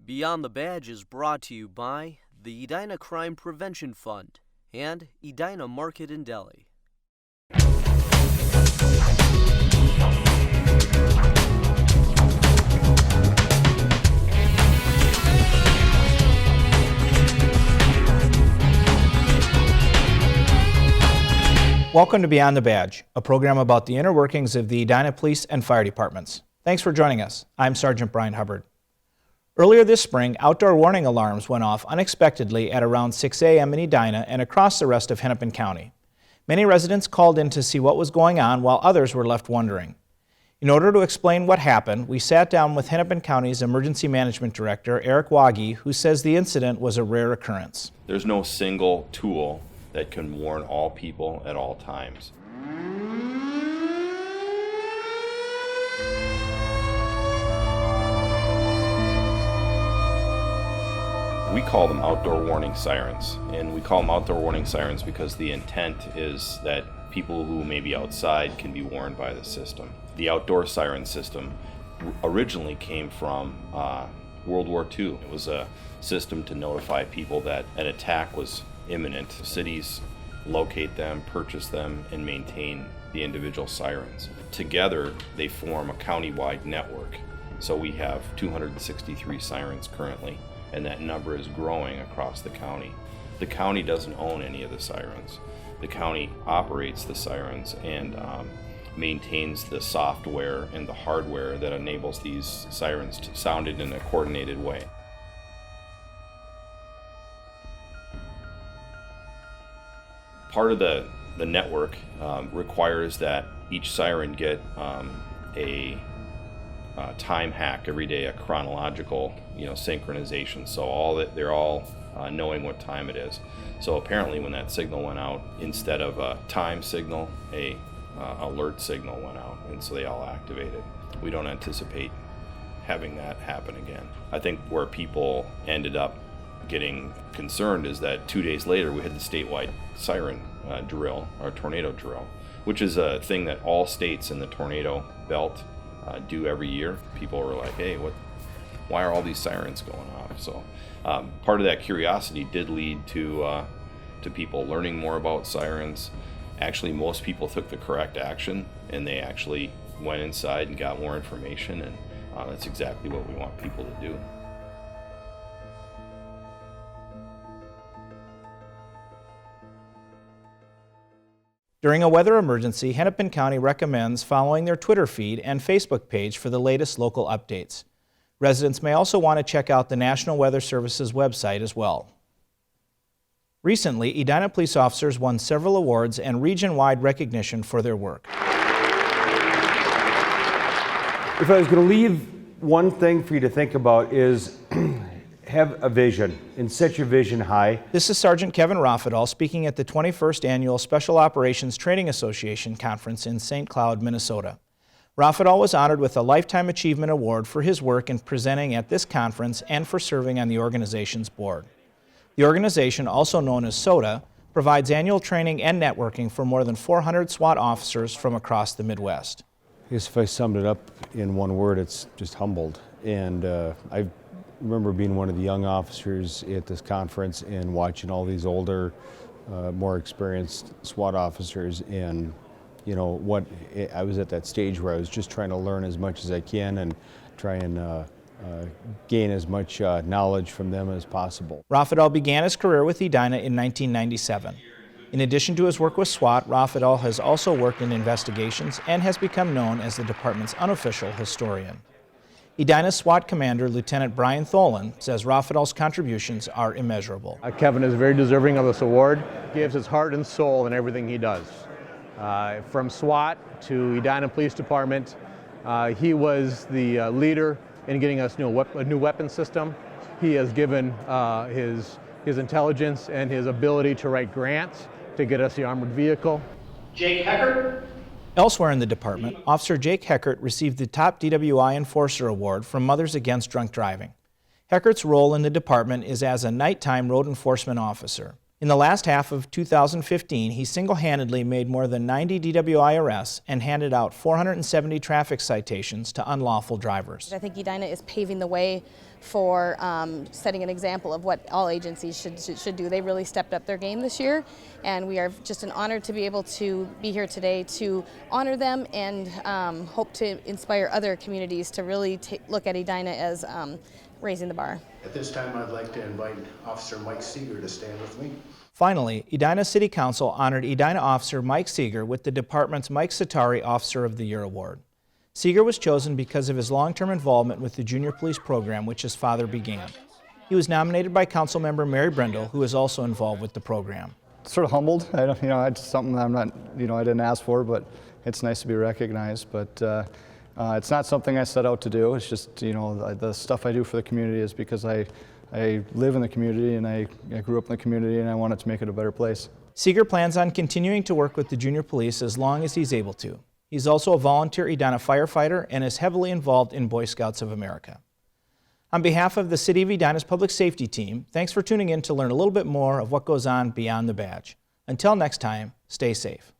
Beyond the Badge is brought to you by the Edina Crime Prevention Fund and Edina Market and Deli. Welcome to Beyond the Badge, a program about the inner workings of the Edina Police and Fire Departments. Thanks for joining us. I'm Sergeant Brian Hubbard. Earlier this spring, outdoor warning alarms went off unexpectedly at around 6 a.m. in Edina and across the rest of Hennepin County. Many residents called in to see what was going on while others were left wondering. In order to explain what happened, we sat down with Hennepin County's Emergency Management Director, Eric Waggy, who says the incident was a rare occurrence. There's no single tool that can warn all people at all times. We call them outdoor warning sirens, and we call them outdoor warning sirens because the intent is that people who may be outside can be warned by the system. The outdoor siren system originally came from World War II. It was a system to notify people that an attack was imminent. Cities locate them, purchase them, and maintain the individual sirens. Together, they form a county-wide network. So we have 263 sirens currently, and that number is growing across the county. The county doesn't own any of the sirens. The county operates the sirens and maintains the software and the hardware that enables these sirens to sound in a coordinated way. Part of the network requires that each siren get a time hack every day, a chronological, synchronization. So they're all knowing what time it is. So apparently, when that signal went out, instead of a time signal, a alert signal went out, and so they all activated. We don't anticipate having that happen again. I think where people ended up getting concerned is that 2 days later we had the statewide siren drill, or tornado drill, which is a thing that all states in the tornado belt do every year. People were like, hey, why are all these sirens going off? So part of that curiosity did lead to people learning more about sirens. Actually, most people took the correct action, and they actually went inside and got more information, and that's exactly what we want people to do. During a weather emergency, Hennepin County recommends following their Twitter feed and Facebook page for the latest local updates. Residents may also want to check out the National Weather Service's website as well. Recently, Edina police officers won several awards and region-wide recognition for their work. If I was going to leave one thing for you to think about is have a vision and set your vision high. This is Sergeant Kevin Raffadal speaking at the 21st Annual Special Operations Training Association Conference in St. Cloud, Minnesota. Raffadal was honored with a Lifetime Achievement Award for his work in presenting at this conference and for serving on the organization's board. The organization, also known as SOTA, provides annual training and networking for more than 400 SWAT officers from across the Midwest. I guess if I summed it up in one word, it's just humbled. And I remember being one of the young officers at this conference and watching all these older, more experienced SWAT officers, and I was at that stage where I was just trying to learn as much as I can and try and gain as much knowledge from them as possible. Raffadal began his career with Edina in 1997. In addition to his work with SWAT, Raffadal has also worked in investigations and has become known as the department's unofficial historian. Edina SWAT Commander Lieutenant Brian Tholen says Raffadal's contributions are immeasurable. Kevin is very deserving of this award. He gives his heart and soul in everything he does. From SWAT to Edina Police Department, he was the leader in getting us a new weapon system. He has given his intelligence and his ability to write grants to get us the armored vehicle. Jake Heckert. Elsewhere in the department, Officer Jake Heckert received the Top DWI Enforcer Award from Mothers Against Drunk Driving. Heckert's role in the department is as a nighttime road enforcement officer. In the last half of 2015, he single-handedly made more than 90 DWI arrests and handed out 470 traffic citations to unlawful drivers. I think Edina is paving the way for setting an example of what all agencies should do. They really stepped up their game this year, and we are just an honor to be able to be here today to honor them and hope to inspire other communities to really look at Edina as raising the bar. At this time, I'd like to invite Officer Mike Seeger to stand with me. Finally, Edina City Council honored Edina Officer Mike Seeger with the department's Mike Satari Officer of the Year Award. Seeger was chosen because of his long-term involvement with the junior police program, which his father began. He was nominated by Councilmember Mary Brindle, who is also involved with the program. Sort of humbled. I don't, it's something that I'm not, I didn't ask for, but it's nice to be recognized. But it's not something I set out to do. It's just, the stuff I do for the community is because I live in the community and I grew up in the community and I wanted to make it a better place. Seeger plans on continuing to work with the junior police as long as he's able to. He's also a volunteer Edina firefighter and is heavily involved in Boy Scouts of America. On behalf of the City of Edina's Public Safety Team, thanks for tuning in to learn a little bit more of what goes on beyond the badge. Until next time, stay safe.